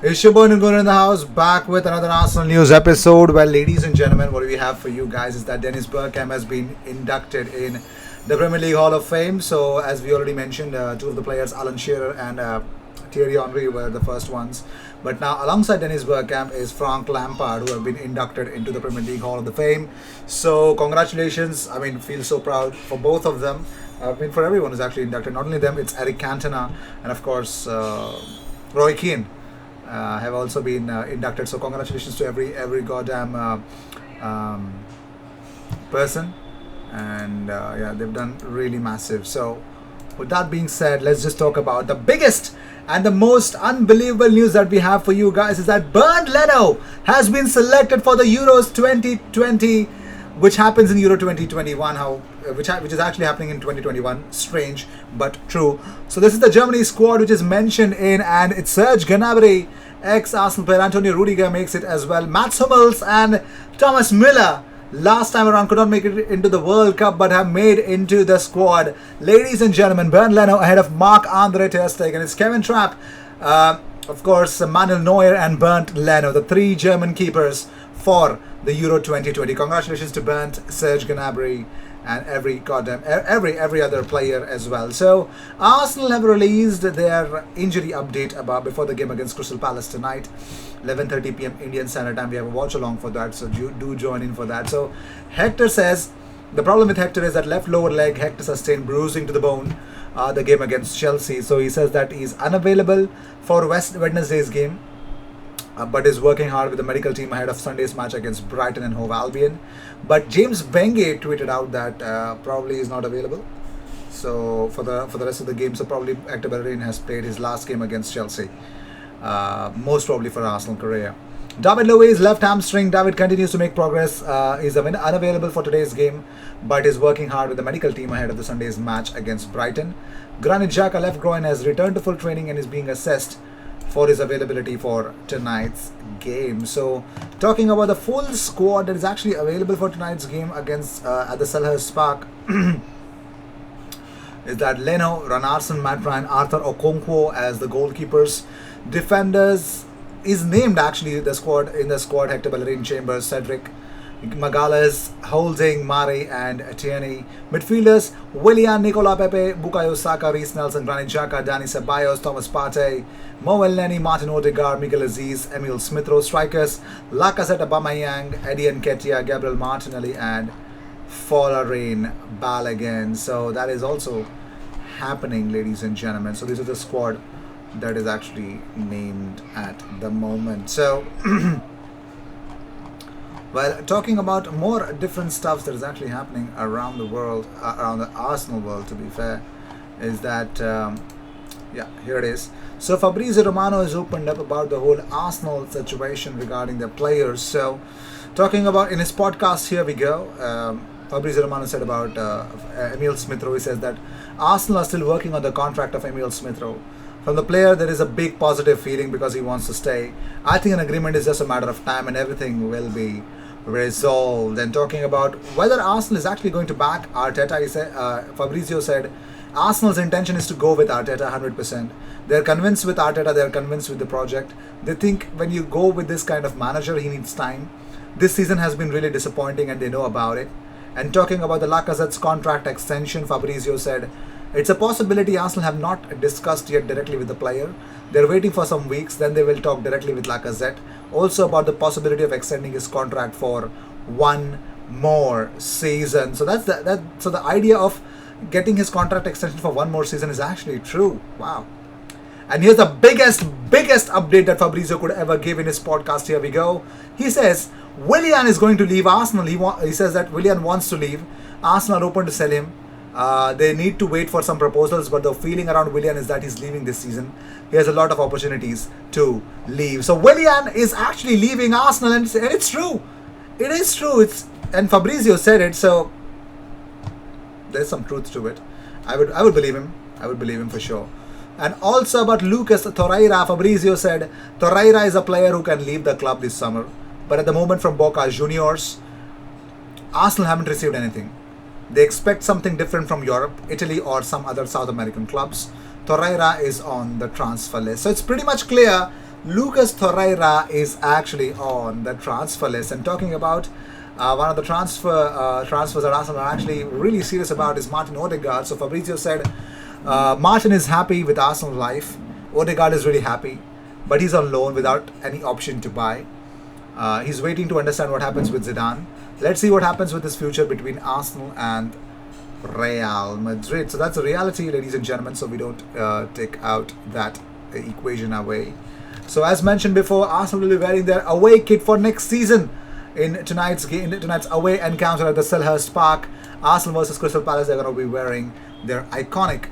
It's your boy Nguyen in the house, back with another Arsenal news episode. Well, ladies and gentlemen, what we have for you guys is that Dennis Bergkamp has been inducted in the Premier League Hall of Fame. So, as we already mentioned, two of the players, Alan Shearer and Thierry Henry, were the first ones. But now, alongside Dennis Bergkamp is Frank Lampard, who have been inducted into the Premier League Hall of Fame. So, congratulations. I mean, feel so proud for both of them. I mean, for everyone who's actually inducted. Not only them, it's Eric Cantona and, of course, Roy Keane. Have also been inducted. So congratulations to every goddamn person, and yeah, they've done really massive. So with that being said, let's just talk about the biggest and the most unbelievable news that we have for you guys is that Bernd Leno has been selected for the Euros 2020, which happens in Euro 2021. Which is actually happening in 2021. Strange, but true. So this is the Germany squad which is mentioned in, and it's Serge Gnabry, ex-Arsenal player. Antonio Rudiger makes it as well. Mats Hummels and Thomas Müller last time around could not make it into the World Cup, but have made into the squad. Ladies and gentlemen, Bernd Leno ahead of Marc-Andre ter Stegen. It's Kevin Trapp, of course, Manuel Neuer and Bernd Leno, the three German keepers for the Euro 2020. Congratulations to Bernd, Serge Gnabry, and every other player as well. So Arsenal have released their injury update about before the game against Crystal Palace tonight, 11:30 p.m. Indian Standard Time. We have a watch along for that, so do join in for that. So Hector says the problem with Hector is that left lower leg. Hector sustained bruising to the bone the game against Chelsea. So he says that he's unavailable for Wednesday's game. But is working hard with the medical team ahead of Sunday's match against Brighton and Hove Albion. But James Benge tweeted out that probably is not available. So for the rest of the game, so probably Hector Bellerin has played his last game against Chelsea, most probably for Arsenal career. David Luiz left hamstring. David continues to make progress. Is unavailable for today's game, but is working hard with the medical team ahead of the Sunday's match against Brighton. Granit Xhaka left groin has returned to full training and is being assessed for his availability for tonight's game. So talking about the full squad that is actually available for tonight's game against at the Selhurst Park is that Leno, Ranarsson, Matt Ryan, Arthur Okonkwo as the goalkeepers. Defenders is named actually in the squad Hector Bellerin, Chambers, Cedric Magalhaes, Holding, Mare and Tierney. Midfielders Willian, Nicola Pepe, Bukayo Saka, Reece Nelson, Granit Xhaka, Dani Ceballos, Thomas Partey, Mo Elneny, Martin Odegaard, Miguel Aziz, Emil Smith-Rowe. Strikers Lacazette, Aubameyang, Eddie Nketiah, Gabriel Martinelli and Folarin Balogun. So that is also happening, ladies and gentlemen. So this is the squad that is actually named at the moment. So well, talking about more different stuff that is actually happening around the world, around the Arsenal world to be fair, is that, yeah, here it is. So Fabrizio Romano has opened up about the whole Arsenal situation regarding their players. So talking about in his podcast, here we go, Fabrizio Romano said about Emil Smith-Rowe. He says that Arsenal are still working on the contract of Emil Smith-Rowe. From the player, there is a big positive feeling because he wants to stay. I think an agreement is just a matter of time and everything will be resolved. And talking about whether Arsenal is actually going to back Arteta, he said, Fabrizio said, Arsenal's intention is to go with Arteta 100%. They're convinced with Arteta, they're convinced with the project. They think when you go with this kind of manager, he needs time. This season has been really disappointing and they know about it. And talking about the Lacazette's contract extension, Fabrizio said, it's a possibility Arsenal have not discussed yet directly with the player. They're waiting for some weeks, then they will talk directly with Lacazette. Also about the possibility of extending his contract for one more season. So that's so the idea of getting his contract extension for one more season is actually true. Wow. And here's the biggest update that Fabrizio could ever give in his podcast. Here we go. He says Willian is going to leave Arsenal. He says that Willian wants to leave. Arsenal are open to sell him. They need to wait for some proposals, but the feeling around Willian is that he's leaving this season. He has a lot of opportunities to leave. So Willian is actually leaving Arsenal, and it's true. It is true. And Fabrizio said it, so there's some truth to it. I would believe him. I would believe him for sure. And also about Lucas Torreira, Fabrizio said Torreira is a player who can leave the club this summer, but at the moment from Boca Juniors, Arsenal haven't received anything. They expect something different from Europe, Italy or some other South American clubs. Torreira is on the transfer list. So it's pretty much clear Lucas Torreira is actually on the transfer list. And talking about one of the transfers that Arsenal are actually really serious about is Martin Odegaard. So Fabrizio said Martin is happy with Arsenal life. Odegaard is really happy, but he's on loan without any option to buy. He's waiting to understand what happens with Zidane. Let's see what happens with his future between Arsenal and Real Madrid. So that's a reality, ladies and gentlemen. So we don't take out that equation away. So as mentioned before, Arsenal will be wearing their away kit for next season in tonight's game, in tonight's away encounter at the Selhurst Park. Arsenal versus Crystal Palace. They're going to be wearing their iconic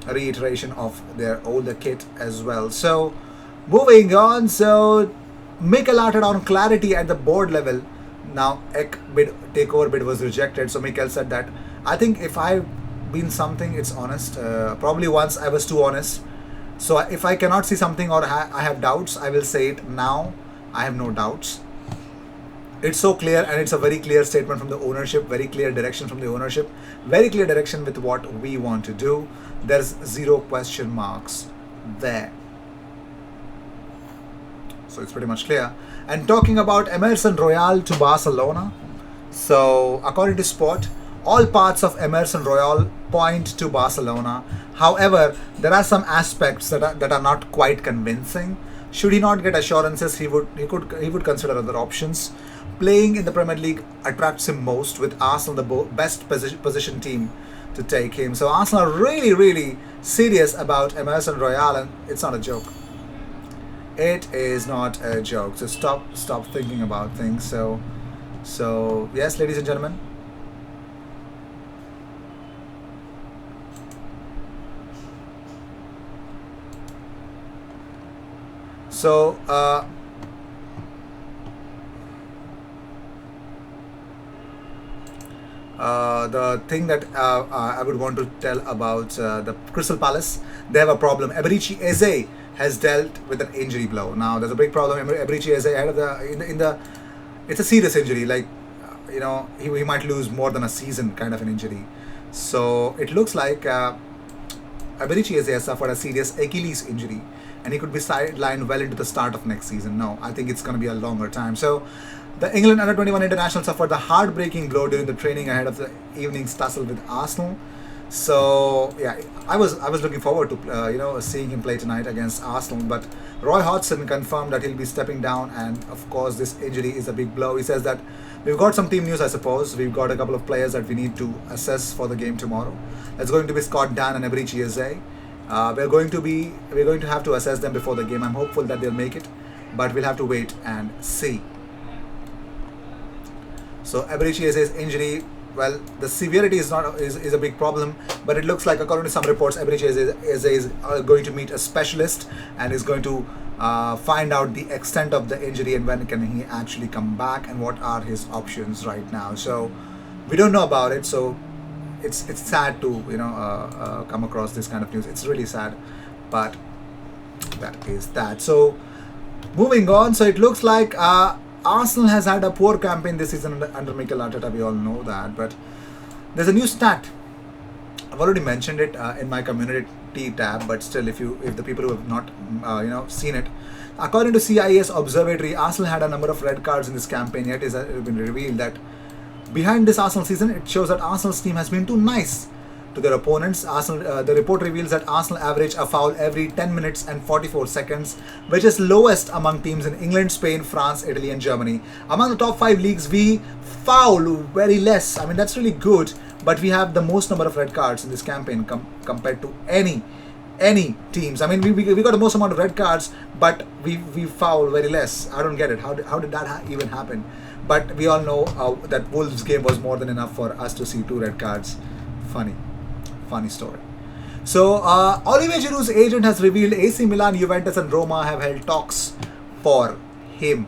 reiteration of their older kit as well. So moving on. So Mikel Arteta on clarity at the board level. Now takeover bid was rejected. So Mikel said that I think if I've been something, it's honest. Probably once I was too honest. So if I cannot see something or I have doubts, I will say it now. I have no doubts. It's so clear, and it's a very clear statement from the ownership, very clear direction from the ownership, very clear direction with what we want to do. There's zero question marks there. So it's pretty much clear. And talking about Emerson Royal to Barcelona. So according to Sport, all parts of Emerson Royal point to Barcelona. However, there are some aspects that are not quite convincing. Should he not get assurances, he would consider other options. Playing in the Premier League attracts him most, with Arsenal the best position team to take him. So Arsenal are really serious about Emerson Royal, and it's not a joke. It is not a joke. So stop thinking about things. So yes, ladies and gentlemen. So the thing that I would want to tell about the Crystal Palace, they have a problem. Eberechi Eze has dealt with an injury blow. Now there's a big problem. Eberechi Eze had it's a serious injury. Like he might lose more than a season kind of an injury. So it looks like Eberechi Eze has suffered a serious Achilles injury, and he could be sidelined well into the start of next season. No, I think it's going to be a longer time. So the England under-21 international suffered the heartbreaking blow during the training ahead of the evening's tussle with Arsenal. So yeah, I was looking forward to seeing him play tonight against Arsenal, but Roy Hodgson confirmed that he'll be stepping down, and of course this injury is a big blow. He says that we've got some team news. I suppose we've got a couple of players that we need to assess for the game tomorrow. It's going to be Scott Dan and Eberechi Eze. We're going to have to assess them before the game. I'm hopeful that they'll make it, but we'll have to wait and see. So Eberechi Eze's injury, well, the severity is a big problem, but it looks like, according to some reports, Eberechi Eze is going to meet a specialist and is going to find out the extent of the injury and when can he actually come back and what are his options right now. So we don't know about it. So it's sad to come across this kind of news. It's really sad, but that is that. So moving on. So it looks like Arsenal has had a poor campaign this season under Mikel Arteta. We all know that, but there's a new stat. I've already mentioned it in my community tab, but still, if the people who have not seen it, according to CIS Observatory, Arsenal had a number of red cards in this campaign. Yet it has been revealed that behind this Arsenal season, it shows that Arsenal's team has been too nice to their opponents. The report reveals that Arsenal average a foul every 10 minutes and 44 seconds, which is lowest among teams in England, Spain, France, Italy and Germany. Among the top 5 leagues, we foul very less. I mean, that's really good, but we have the most number of red cards in this campaign compared to any teams. I mean, we got the most amount of red cards, but we foul very less. I don't get it. How did that even happen? But we all know that Wolves game was more than enough for us to see 2 red cards. Funny story. So Olivier Giroud's agent has revealed AC Milan, Juventus and Roma have held talks for him.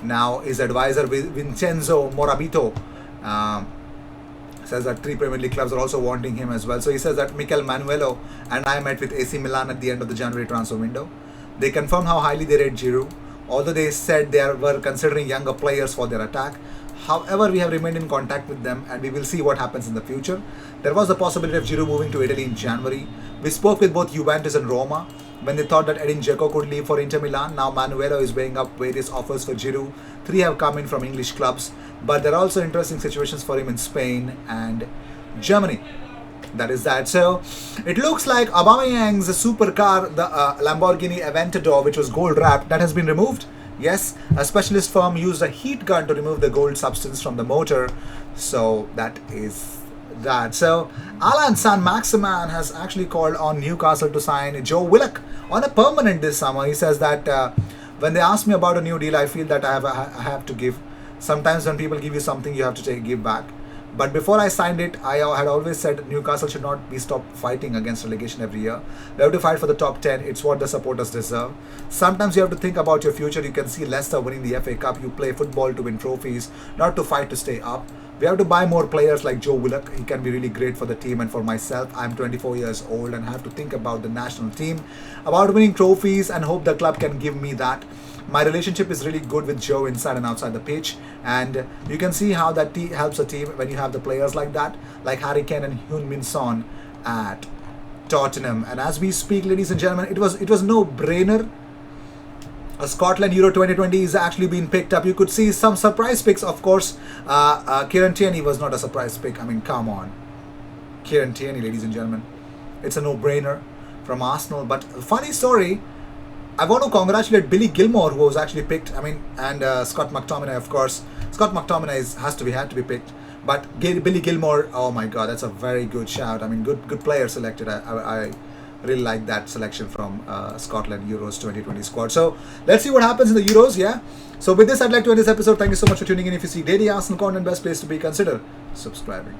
Now his advisor Vincenzo Morabito says that 3 Premier League clubs are also wanting him as well. So he says that Mikel Manuelo and I met with AC Milan at the end of the January transfer window. They confirmed how highly they rate Giroud, although they said they were considering younger players for their attack. However, we have remained in contact with them and we will see what happens in the future. There was the possibility of Giroud moving to Italy in January. We spoke with both Juventus and Roma. when they thought that Edin Dzeko could leave for Inter Milan. Now Manuelo is weighing up various offers for Giroud. 3 have come in from English clubs, but there are also interesting situations for him in Spain and Germany. That is that. So it looks like Aubameyang's supercar, the Lamborghini Aventador, which was gold wrapped, that has been removed. Yes, a specialist firm used a heat gun to remove the gold substance from the motor. So that is that. So Alan Saint-Maximin has actually called on Newcastle to sign Joe Willock on a permanent this summer. He says that when they ask me about a new deal, I feel that I have to give. Sometimes when people give you something, you have to give back. But before I signed it, I had always said Newcastle should not be stopped fighting against relegation every year. We have to fight for the top 10. It's what the supporters deserve. Sometimes you have to think about your future. You can see Leicester winning the FA Cup. You play football to win trophies, not to fight to stay up. We have to buy more players like Joe Willock. He can be really great for the team and for myself. I'm 24 years old and have to think about the national team, about winning trophies, and hope the club can give me that. My relationship is really good with Joe inside and outside the pitch, and you can see how that helps a team when you have the players like that, like Harry Kane and Heung-min Son at Tottenham. And as we speak, ladies and gentlemen, it was no brainer. A Scotland Euro 2020 is actually being picked up. You could see some surprise picks, of course. Kieran Tierney was not a surprise pick. I mean, come on, Kieran Tierney, ladies and gentlemen, it's a no-brainer from Arsenal. But funny story. I want to congratulate Billy Gilmore, who was actually picked. I mean, and Scott McTominay, of course. Scott McTominay had to be picked, but Billy Gilmore. Oh my God, that's a very good shout. I mean, good player selected. I really like that selection from Scotland Euros 2020 squad. So let's see what happens in the Euros. Yeah. So with this, I'd like to end this episode. Thank you so much for tuning in. If you see daily Arsenal content, best place to be, consider subscribing.